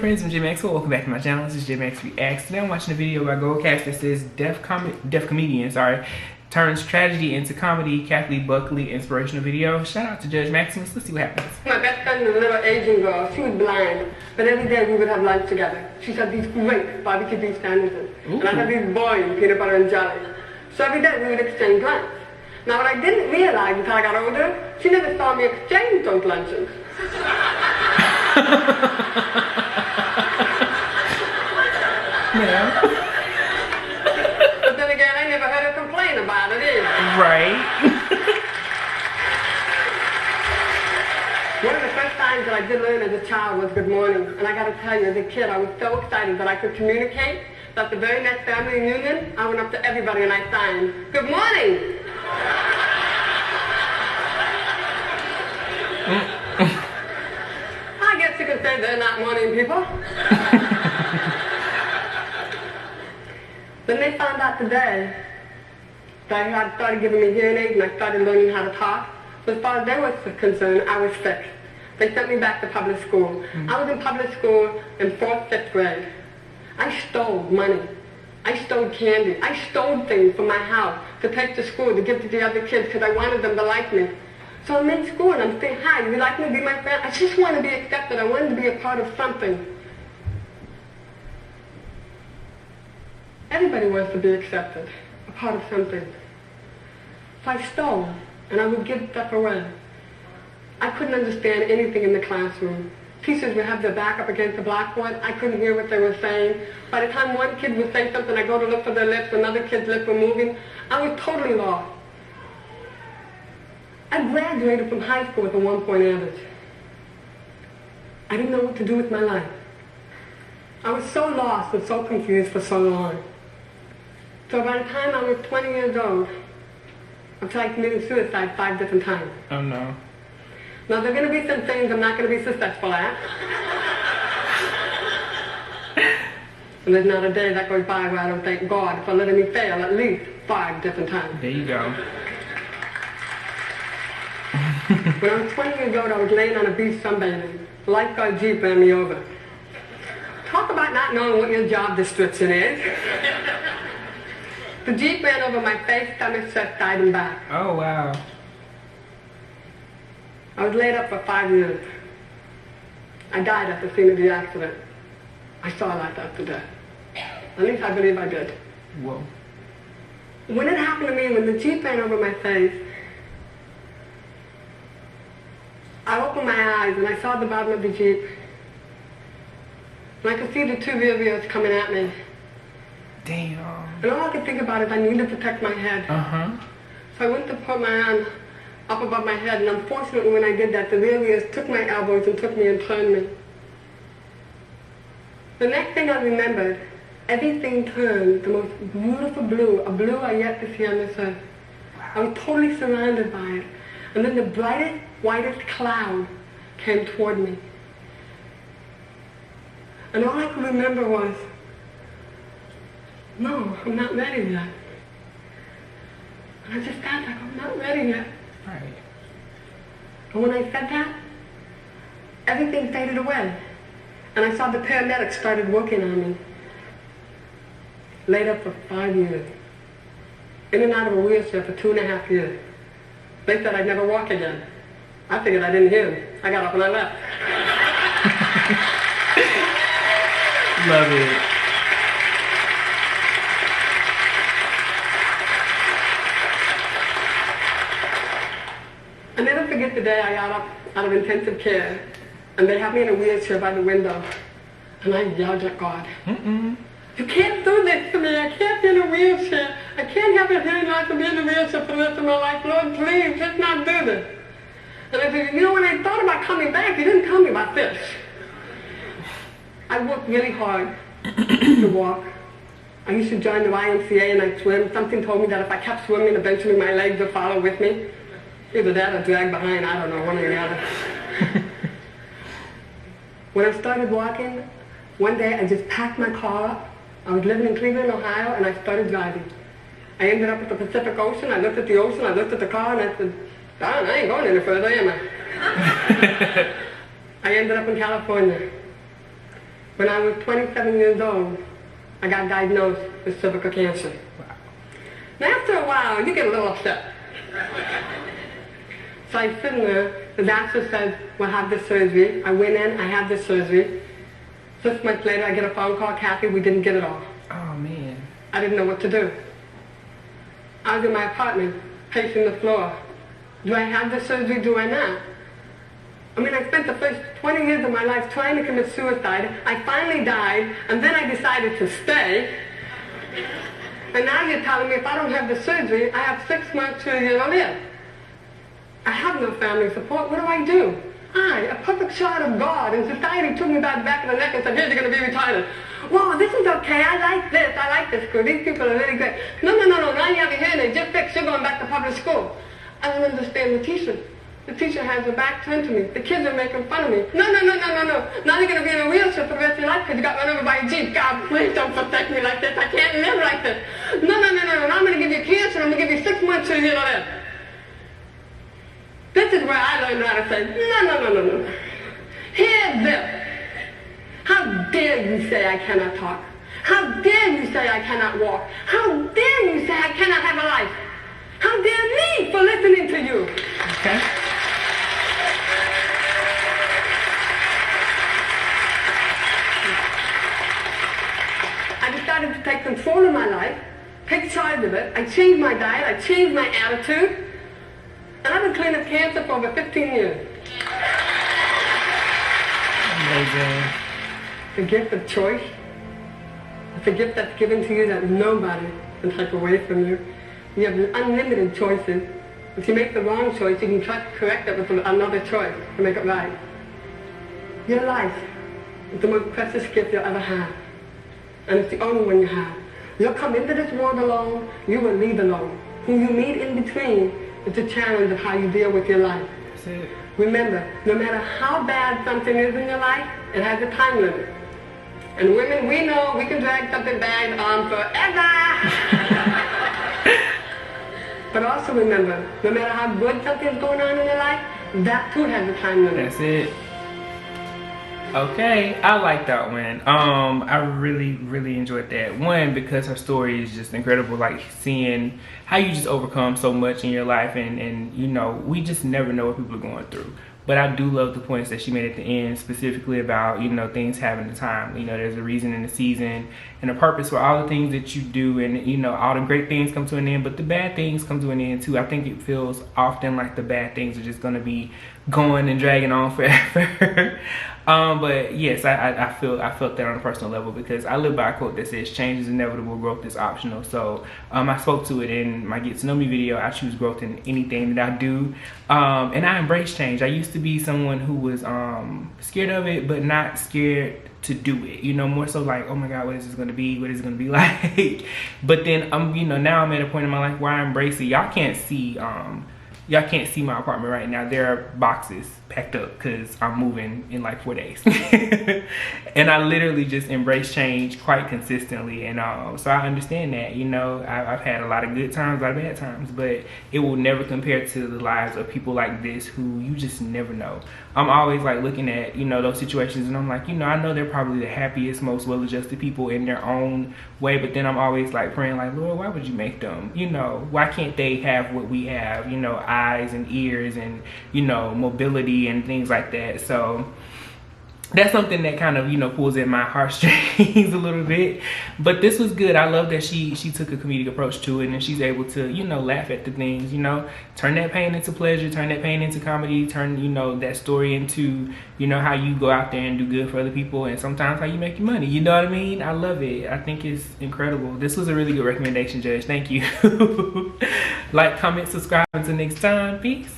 friends, I'm J Maxwell. Welcome back to my channel. This is J Max Reacts. Today I'm watching a video by Goldcast that says deaf comedian, turns tragedy into comedy. Buckley, inspirational video. Shout out to Judge Maximus. Let's see what happens. My best friend was a little Asian girl. She was blind, but every day we would have lunch together. She had these great barbecue beef sandwiches, and I had these boiled peanut butter and jelly. So every day we would exchange lunch. Now what I didn't realize until I got older, she never saw me exchange those lunches. Yeah. But then again, I never heard her complain about it either. Right. One of the first times that I did learn as a child was good morning. And I got to tell you, as a kid, I was so excited that I could communicate that the very next family reunion, I went up to everybody and I signed, "Good morning." I guess you could say they're not morning people. Then they found out today that I had started giving me hearing aids and I started learning how to talk. So as far as they were concerned, I was sick. They sent me back to public school. I was in public school in 4th, 5th grade. I stole money. I stole candy. I stole things from my house to take to school to give to the other kids because I wanted them to like me. So I'm in school and I'm saying, "Hi, would you like me to be my friend?" I just want to be accepted. I wanted to be a part of something. Everybody wants to be accepted, a part of something. So I stole, and I would give stuff away. I couldn't understand anything in the classroom. Teachers would have their back up against the blackboard. I couldn't hear what they were saying. By the time one kid would say something, I go to look for their lips, another kid's lips were moving. I was totally lost. I graduated from high school with a 1-point average. I didn't know what to do with my life. I was so lost and so confused for so long. So by the time I was 20 years old, I tried committing suicide 5 different times. Oh no. Now there are going to be some things I'm not going to be successful at. And there's not a day that goes by where I don't thank God for letting me fail at least 5 different times. There you go. When I was 20 years old, I was laying on a beach sunbathing. The lifeguard Jeep ran me over. Talk about not knowing what your job description is. The Jeep ran over my face, stomach, chest, side, and back. Oh wow. I was laid up for 5 years. I died at the scene of the accident. I saw life after death. At least I believe I did. Whoa. When it happened to me, when the Jeep ran over my face, I opened my eyes and I saw the bottom of the Jeep. And I could see the 2 rear wheels coming at me. Damn. And all I could think about is I needed to protect my head. So I went to put my arm up above my head, and unfortunately when I did that, the rear wheels took my elbows and took me and turned me. The next thing I remembered, everything turned the most beautiful blue, a blue I yet to see on this earth. I was totally surrounded by it. And then the brightest, whitest cloud came toward me. And all I could remember was, no, I'm not ready yet. And I just felt like I'm not ready yet. Right. And when I said that, everything faded away. And I saw the paramedics started working on me. Laid up for 5 years. In and out of a wheelchair for 2.5 years. They said I'd never walk again. I figured I didn't hear them. I got up and I left. Love it. I'll never forget the day I got up out of intensive care and they had me in a wheelchair by the window and I yelled at God. You can't do this to me. I can't be in a wheelchair. I can't have a hearing loss and be in a wheelchair for the rest of my life. Lord, please, let's not do this. And I said, you know, when I thought about coming back, you didn't tell me about this. I worked really hard to walk. I used to join the YMCA and I'd swim. Something told me that if I kept swimming, eventually my legs would follow with me. Either that or drag behind, I don't know, one or the other. When I started walking, one day I just packed my car up. I was living in Cleveland, Ohio, and I started driving. I ended up at the Pacific Ocean. I looked at the ocean, I looked at the car, and I said, darn, I ain't going any further, am I? I ended up in California. When I was 27 years old, I got diagnosed with cervical cancer. Wow. Now after a while, you get a little upset. So I sit in there, the doctor said, we'll have this surgery. I went in, I had this surgery. 6 months later, I get a phone call, Kathy, we didn't get it all. Oh, man. I didn't know what to do. I was in my apartment, pacing the floor. Do I have the surgery? Do I not? I mean, I spent the first 20 years of my life trying to commit suicide. I finally died, and then I decided to stay. And now you're telling me if I don't have the surgery, I have 6 months to a year to live. I have no family support. What do I do? I, a perfect child of God, and society took me by the back of the neck and said, here's, you're going to be retarded. Whoa, this is okay. I like this. I like this school. These people are really great. No. Now you have your hearing aid. Just fixed. You're going back to public school. I don't understand the teacher. The teacher has her back turned to me. The kids are making fun of me. No. Now you're going to be in a wheelchair for the rest of your life because you got run over by a Jeep. God, please don't protect me like this. I can't live like this. No. I'm going to give you cancer. I'm going to give you 6 months to a year to live. This is where I learned how to say, no. Here's this. How dare you say I cannot talk? How dare you say I cannot walk? How dare you say I cannot have a life? How dare me for listening to you? Okay. I decided to take control of my life, take charge of it. I changed my diet, I changed my attitude, and I've been clean of cancer for over 15 years. Amazing. The gift of choice, it's a gift that's given to you that nobody can take away from you. You have unlimited choices. If you make the wrong choice, you can try to correct it with another choice to make it right. Your life is the most precious gift you'll ever have. And it's the only one you have. You'll come into this world alone, you will leave alone. Who you meet in between is the challenge of how you deal with your life. That's it. Remember, no matter how bad something is in your life, it has a time limit. And women, we know we can drag something bad on forever. But also remember, no matter how good something's going on in your life, that too has a time limit. That's it. Okay, I like that one. I really enjoyed that one because her story is just incredible. Like seeing how you just overcome so much in your life, and you know, we just never know what people are going through. But I do love the points that she made at the end, specifically about, you know, things having a time. You know, there's a reason in the season and a purpose for all the things that you do, and you know, all the great things come to an end, but the bad things come to an end too. I think it feels often like the bad things are just gonna be going and dragging on forever. But yes, I felt that on a personal level because I live by a quote that says change is inevitable, growth is optional. So I spoke to it in my Get to Know Me video. I choose growth in anything that I do, and I embrace change. I used to be someone who was scared of it, but not scared to do it, you know, more so like, oh my God, what is this gonna be? What is it gonna be like? But then you know, now I'm at a point in my life where I embrace it. Y'all can't see my apartment right now. There are boxes packed up because I'm moving in like 4 days. And I literally just embrace change quite consistently. And so I understand that, you know, I've had a lot of good times, a lot of bad times, but it will never compare to the lives of people like this who you just never know. I'm always like looking at, you know, those situations and I'm like, you know, I know they're probably the happiest, most well-adjusted people in their own way, but then I'm always like praying like, Lord, why would you make them? You know, why can't they have what we have? You know, eyes and ears and, you know, mobility and things like that. So that's something that kind of, you know, pulls at my heartstrings a little bit. But this was good. I love that she took a comedic approach to it, and she's able to, you know, laugh at the things, you know, turn that pain into pleasure, turn that pain into comedy, turn, you know, that story into, you know, how you go out there and do good for other people, and sometimes how you make your money. You know what I mean? I love it. I think it's incredible. This was a really good recommendation, Judge. Thank you. Like, comment, subscribe. Until next time. Peace.